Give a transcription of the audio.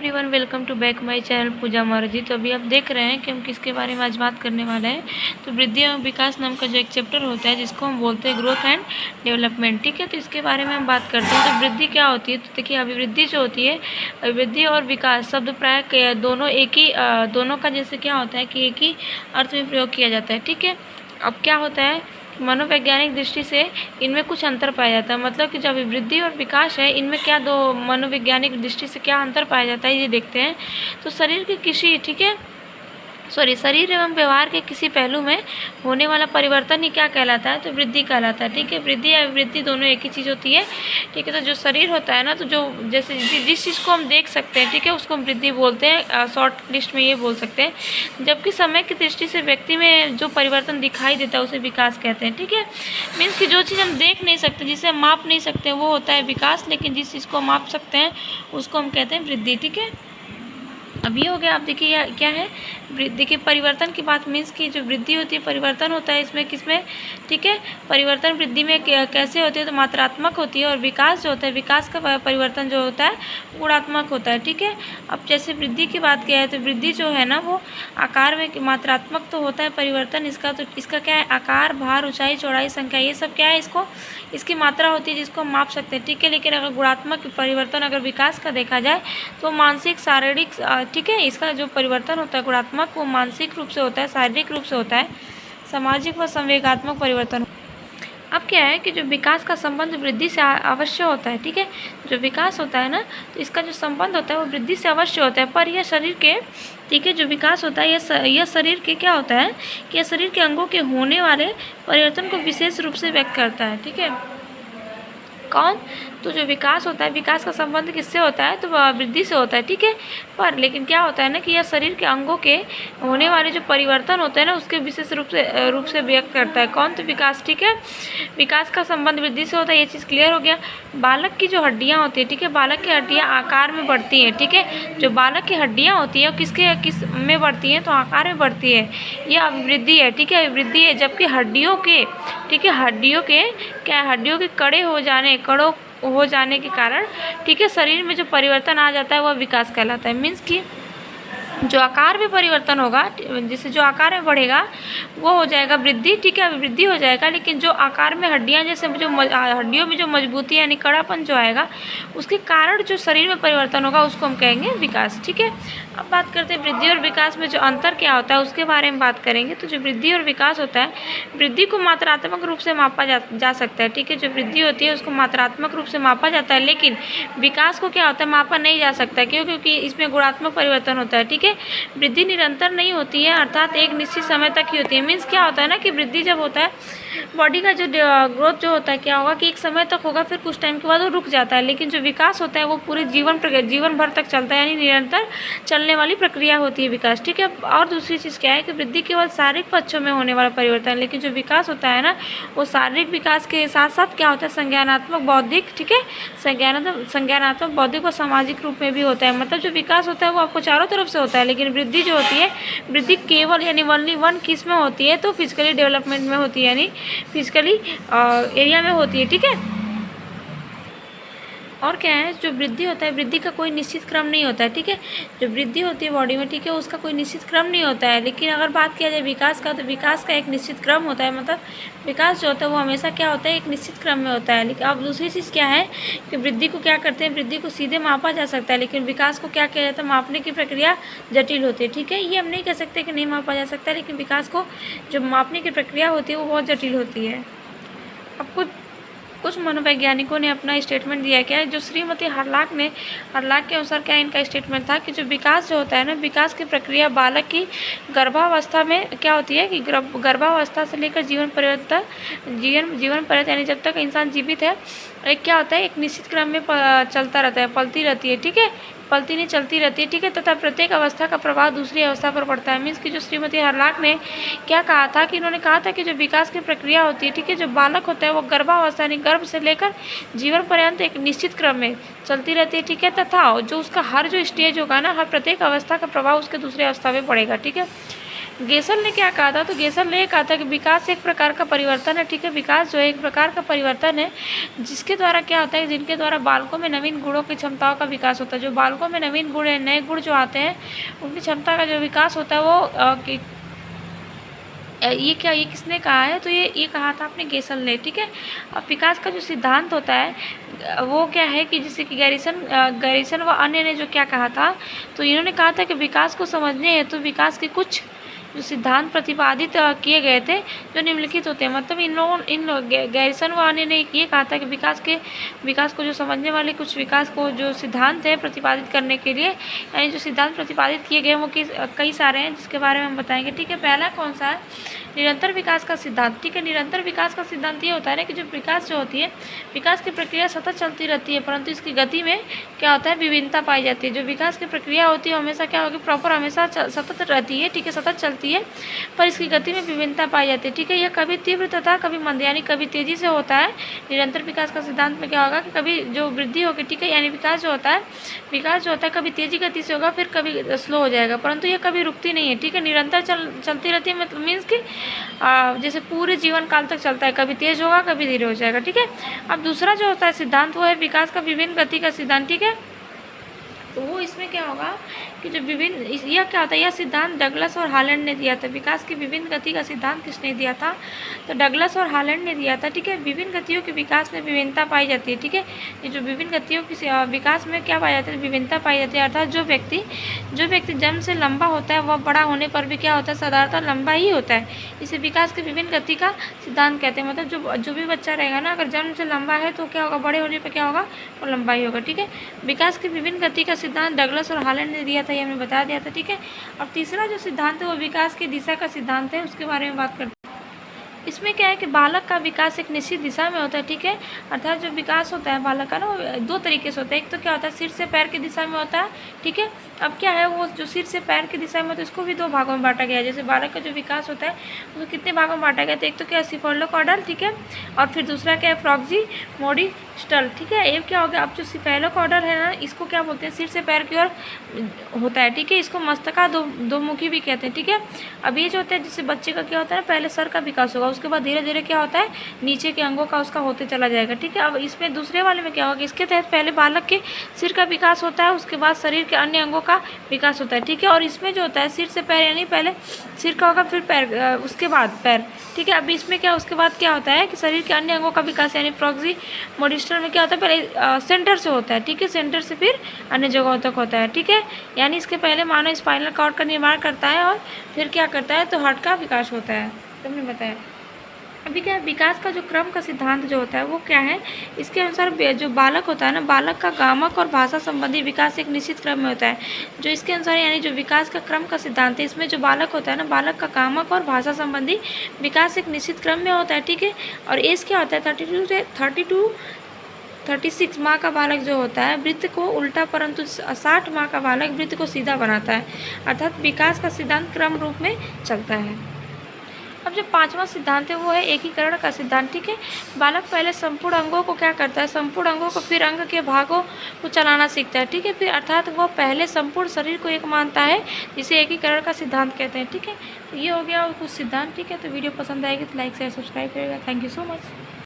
Everyone, welcome to back my channel Pooja Marji. तो अभी आप देख रहे हैं कि हम किसके बारे में आज बात करने वाले हैं। तो वृद्धि एवं विकास नाम का जो एक चैप्टर होता है जिसको हम बोलते हैं ग्रोथ एंड डेवलपमेंट, ठीक है। तो इसके बारे में हम बात करते हैं। तो वृद्धि क्या होती है, तो देखिए अभिवृद्धि जो होती है, अभिवृद्धि और विकास शब्द प्राय दोनों एक ही दोनों का जैसे क्या होता है कि एक ही अर्थ में प्रयोग किया जाता है, ठीक है। अब क्या होता है, मनोवैज्ञानिक दृष्टि से इनमें कुछ अंतर पाया जाता है। मतलब कि जो अभिवृद्धि और विकास है, इनमें क्या दो मनोवैज्ञानिक दृष्टि से क्या अंतर पाया जाता है, ये देखते हैं। तो शरीर की किसी शरीर एवं व्यवहार के किसी पहलू में होने वाला परिवर्तन ही क्या कहलाता है, तो वृद्धि कहलाता है, ठीक है। वृद्धि या विवृद्धि दोनों एक ही चीज़ होती है, ठीक है। तो जो शरीर होता है ना, तो जो जैसे जिस चीज़ को हम देख सकते हैं, ठीक है, उसको हम वृद्धि बोलते हैं, शॉर्ट लिस्ट में ये बोल सकते हैं। जबकि समय की दृष्टि से व्यक्ति में जो परिवर्तन दिखाई देता है उसे विकास कहते हैं, ठीक है। मीन्स कि जो चीज़ हम देख नहीं सकते, जिसे हम माप नहीं सकते, वो होता है विकास, लेकिन जिस चीज़ को हम माप सकते हैं उसको हम कहते हैं वृद्धि, ठीक है। अब ये हो गया। आप देखिए क्या है, देखिए परिवर्तन की बात, मीन्स की जो वृद्धि होती है परिवर्तन होता है इसमें किसमें, ठीक है। परिवर्तन वृद्धि में कैसे होती है, तो मात्रात्मक होती है। और विकास जो होता है, विकास का परिवर्तन जो होता है गुणात्मक होता है, ठीक है। अब जैसे वृद्धि की बात किया है, तो वृद्धि जो है ना वो आकार में मात्रात्मक तो होता है परिवर्तन इसका, तो इसका क्या है, आकार, भार, ऊंचाई, चौड़ाई, संख्या, ये सब क्या है, इसकी मात्रा होती है जिसको हम माप सकते हैं, ठीक है। लेकिन अगर गुणात्मक परिवर्तन अगर विकास का देखा जाए तो मानसिक, शारीरिक, ठीक है, इसका जो परिवर्तन होता है गुणात्मक, वो मानसिक रूप से होता है, शारीरिक रूप से होता है, सामाजिक व संवेगात्मक परिवर्तन। अब क्या है कि जो विकास का संबंध वृद्धि से अवश्य होता है, ठीक है। जो विकास होता है ना, तो इसका जो संबंध होता है वो वृद्धि से अवश्य होता है। पर यह शरीर के, ठीक है, जो विकास होता है यह शरीर के क्या होता है कि यह शरीर के अंगों के होने वाले परिवर्तन को विशेष रूप से व्यक्त करता है, ठीक है। कौन, तो जो विकास होता है, विकास का संबंध किससे होता है, तो वृद्धि से होता है, ठीक है। पर लेकिन क्या होता है ना कि यह शरीर के अंगों के होने वाले जो परिवर्तन होते हैं ना उसके विशेष रूप से व्यक्त करता है। कौन, तो विकास, ठीक है। विकास का संबंध वृद्धि से होता है, ये चीज़ क्लियर हो गया। बालक की जो हड्डियाँ होती है, ठीक है, बालक की हड्डियाँ आकार में बढ़ती हैं, ठीक है। जो बालक की हड्डियाँ होती है किस में बढ़ती हैं, तो आकार में बढ़ती है, यह अभिवृद्धि है, ठीक है, अभिवृद्धि है। जबकि हड्डियों के, ठीक है, हड्डियों के कड़ों हो जाने के कारण, ठीक है, शरीर में जो परिवर्तन आ जाता है वह विकास कहलाता है। मीन्स कि जो आकार में परिवर्तन होगा, जिससे जो आकार में बढ़ेगा वो हो जाएगा वृद्धि, ठीक है, वृद्धि हो जाएगा। लेकिन जो आकार में हड्डियां, जैसे जो हड्डियों में जो मजबूती यानी कड़ापन जो आएगा उसके कारण जो शरीर में परिवर्तन होगा उसको हम कहेंगे विकास, ठीक है। अब बात करते हैं वृद्धि और विकास में जो अंतर क्या होता है उसके बारे में बात करेंगे। तो जो वृद्धि और विकास होता है, वृद्धि को मात्रात्मक रूप से मापा जा सकता है, ठीक है। जो वृद्धि होती है उसको मात्रात्मक रूप से मापा जाता है, लेकिन विकास को क्या होता है, मापा नहीं जा सकता। क्यों, क्योंकि इसमें गुणात्मक परिवर्तन होता है, ठीक है। वृद्धि निरंतर नहीं होती है, अर्थात एक निश्चित समय तक ही होती है। मीन्स क्या होता है ना कि वृद्धि जब होता है, बॉडी का जो ग्रोथ जो होता है क्या होगा कि एक समय तक होगा, फिर कुछ टाइम के बाद वो रुक जाता है। लेकिन जो विकास होता है वो पूरे जीवन भर तक चलता है, यानी निरंतर चलने वाली प्रक्रिया होती है विकास, ठीक है। और दूसरी चीज़ क्या है कि वृद्धि केवल शारीरिक पक्षों में होने वाला परिवर्तन है, लेकिन जो विकास होता है ना वो शारीरिक विकास के साथ साथ क्या होता है, संज्ञानात्मक, बौद्धिक, ठीक है, संज्ञानात्मक, बौद्धिक और सामाजिक रूप में भी होता है। मतलब जो विकास होता है वो आपको चारों तरफ से होता है, लेकिन वृद्धि जो होती है, वृद्धि केवल यानी ओनली वन किस में होती है, तो फिजिकली डेवलपमेंट में होती है, यानी फिजिकली एरिया में होती है, ठीक है। और क्या है, जो वृद्धि होता है, वृद्धि का कोई निश्चित क्रम नहीं होता है, ठीक है। जो वृद्धि होती है बॉडी में, ठीक है, उसका कोई निश्चित क्रम नहीं होता है। लेकिन अगर बात किया जाए विकास का, तो विकास का एक निश्चित क्रम होता है। मतलब विकास जो होता है वो हमेशा क्या होता है, एक निश्चित क्रम में होता है। लेकिन अब दूसरी चीज़ क्या है कि वृद्धि को क्या करते हैं, वृद्धि को सीधे मापा जा सकता है, लेकिन विकास को क्या किया जाता है, मापने की प्रक्रिया जटिल होती है, ठीक है। ये हम नहीं कह सकते कि नहीं मापा जा सकता, लेकिन विकास को जो मापने की प्रक्रिया होती है वो बहुत जटिल होती है। अब कुछ मनोवैज्ञानिकों ने अपना स्टेटमेंट दिया क्या है, जो श्रीमती हरलाक के अनुसार क्या इनका स्टेटमेंट था कि जो विकास जो होता है ना, विकास की प्रक्रिया बालक की गर्भावस्था में क्या होती है कि गर्भावस्था से लेकर जीवन पर्यंत यानी जब तक इंसान जीवित है, एक क्या होता है, एक निश्चित क्रम में चलता रहता है, पलती रहती है, ठीक है, पलती नहीं चलती रहती है, ठीक है। तथा प्रत्येक अवस्था का प्रभाव दूसरी अवस्था पर पड़ता है। मीन्स कि जो श्रीमती हरलाक ने क्या कहा था कि इन्होंने कहा था कि जो विकास की प्रक्रिया होती है, ठीक है, जो बालक होता है वो गर्भावस्था यानी गर्भ से लेकर जीवन पर्यंत एक निश्चित क्रम में चलती रहती है, ठीक है। तथा जो उसका हर जो स्टेज होगा ना, हर प्रत्येक अवस्था का प्रभाव उसके दूसरी अवस्था में पड़ेगा, ठीक है। गेसल ने क्या कहा था, तो गेसल ने कहा था कि विकास एक प्रकार का परिवर्तन है, ठीक है। विकास जो है एक प्रकार का परिवर्तन है जिसके द्वारा क्या होता है, जिनके द्वारा बालकों में नवीन गुणों की क्षमताओं का विकास होता है। जो बालकों में नवीन गुण है, नए गुण जो आते हैं, उनकी क्षमता का जो विकास होता है वो ये किसने कहा है, तो ये कहा था अपने गेसल ने, ठीक है। अब विकास का जो सिद्धांत होता है वो क्या है कि जैसे कि गैरिसन व अन्य ने जो क्या कहा था, तो इन्होंने कहा था कि विकास को समझने हेतु विकास के कुछ जो सिद्धांत प्रतिपादित किए गए थे जो निम्नलिखित होते हैं। मतलब इन गैरिसन व अन्य ने ये कहा था कि विकास को जो समझने वाले कुछ विकास को जो सिद्धांत है प्रतिपादित करने के लिए, यानी जो सिद्धांत प्रतिपादित किए गए वो कई सारे हैं जिसके बारे में हम बताएंगे, ठीक है। पहला कौन सा है, निरंतर विकास का सिद्धांत, ठीक है। निरंतर विकास का सिद्धांत ये होता है ना कि जो विकास जो होती है, विकास की प्रक्रिया सतत चलती रहती है, परंतु इसकी गति में क्या होता है, विभिन्नता पाई जाती है। जो विकास की प्रक्रिया होती है हमेशा क्या होगी, प्रॉपर हमेशा सतत रहती है, ठीक है, सतत चलती है, पर इसकी गति में विभिन्नता पाई जाती है, ठीक है। यह कभी तीव्र तथा कभी मंद यानी कभी तेजी से होता है। निरंतर विकास का सिद्धांत में क्या होगा कि कभी जो वृद्धि होगी, ठीक है, यानी विकास जो होता है कभी तेजी गति से होगा, फिर कभी स्लो हो जाएगा, परंतु यह कभी रुकती नहीं है, ठीक है। निरंतर चलती रहती है, मतलब मीन्स कि जैसे पूरे जीवन काल तक चलता है, कभी तेज होगा कभी धीरे हो जाएगा, ठीक है। अब दूसरा जो होता है सिद्धांत वो है विकास का विभिन्न गति का सिद्धांत, ठीक है। तो वो इसमें क्या होगा कि जो यह क्या होता है, यह सिद्धांत डगलस और हालैंड ने दिया था। विकास की विभिन्न गति का सिद्धांत किसने दिया था, तो डगलस और हालैंड ने दिया था, ठीक है। विभिन्न गतियों के विकास में विभिन्नता पाई जाती है, ठीक है। ये जो विभिन्न गतियों की विकास में क्या पाई जाती है, विभिन्नता पाई जाती है। अर्थात जो व्यक्ति जन्म से लंबा होता है वह बड़ा होने पर भी क्या होता है, साधारणतः लंबा ही होता है। इसे विकास के विभिन्न गति का सिद्धांत कहते हैं। मतलब जो भी बच्चा रहेगा ना, अगर जन्म से लंबा है तो क्या होगा, बड़े होने पर क्या होगा, वो लंबा ही होगा, ठीक है। विकास की विभिन्न गति का सिद्धांत डगलस और हालैंड ने दिया था, ये हमने बता दिया था, ठीक है। अब तीसरा जो सिद्धांत है वो विकास की दिशा का सिद्धांत है, उसके बारे में बात करते हैं। इसमें क्या है कि बालक का विकास एक निश्चित दिशा में होता है, ठीक है। अर्थात जो विकास होता है बालक का ना, वो दो तरीके से होता है। एक तो क्या होता है, सिर से पैर की दिशा में होता है, ठीक है। अब क्या है, वो जो सिर से पैर की दिशा में, तो इसको भी दो भागों में बांटा गया है। जैसे बालक का जो विकास होता है उसको कितने भागों में बांटा गया, तो एक तो क्या है सिफेलोकॉर्डल, ठीक है, और फिर दूसरा क्या है फ्रॉक्सीमोडिस्टल, ठीक है। ये क्या हो गया, अब जो सिफेलोकॉर्डल है ना, इसको क्या बोलते हैं, सिर से पैर की ओर होता है, ठीक है। इसको मस्तका दो मुखी भी कहते हैं, ठीक है। अब ये जो होता है, जिससे बच्चे का क्या होता है ना, पहले सर का विकास होगा, उसके बाद धीरे धीरे क्या होता है, नीचे के अंगों का उसका होते चला जाएगा, ठीक है। अब इसमें दूसरे वाले में क्या होगा, इसके तहत पहले बालक के सिर का विकास होता है, उसके बाद शरीर के अन्य अंगों का विकास होता है, ठीक है। और इसमें जो होता है सिर से पैर, यानी पहले सिर का होगा फिर पैर, उसके बाद पैर, ठीक है। अब इसमें क्या, उसके बाद क्या होता है कि शरीर के अन्य अंगों का विकास, यानी फ्रॉक्सीमोडिस्टल में क्या होता है, पहले सेंटर से होता है, ठीक है, सेंटर से फिर अन्य जगहों तक होता है, ठीक है। यानी इसके पहले मानव स्पाइनल कॉर्ड का निर्माण करता है और फिर क्या करता है, तो हार्ट का विकास होता है, तुमने बताया। अभी क्या है, विकास का जो क्रम का सिद्धांत जो होता है वो क्या है, इसके अनुसार जो बालक होता है ना, बालक का गामक और भाषा संबंधी विकास एक निश्चित क्रम में होता है। जो इसके अनुसार यानी जो विकास का क्रम का सिद्धांत है, इसमें जो बालक होता है ना, बालक का गामक और भाषा संबंधी विकास एक निश्चित क्रम में होता है, ठीक है। और एज क्या होता है, 36 माह का बालक जो होता है वृत्त को उल्टा, परंतु 60 माह का बालक वृत्त को सीधा बनाता है। अर्थात विकास का सिद्धांत क्रम रूप में चलता है। अब जो पांचवा सिद्धांत है वो है एकीकरण का सिद्धांत, ठीक है। बालक पहले संपूर्ण अंगों को क्या करता है, संपूर्ण अंगों को फिर अंग के भागों को चलाना सीखता है, ठीक है। फिर अर्थात वह पहले संपूर्ण शरीर को एक मानता है, जिसे एकीकरण का सिद्धांत कहते हैं, ठीक है। तो ये हो गया कुछ सिद्धांत, ठीक है। तो वीडियो पसंद आएगी तो लाइक शेयर सब्सक्राइब करेगा। Thank you so much.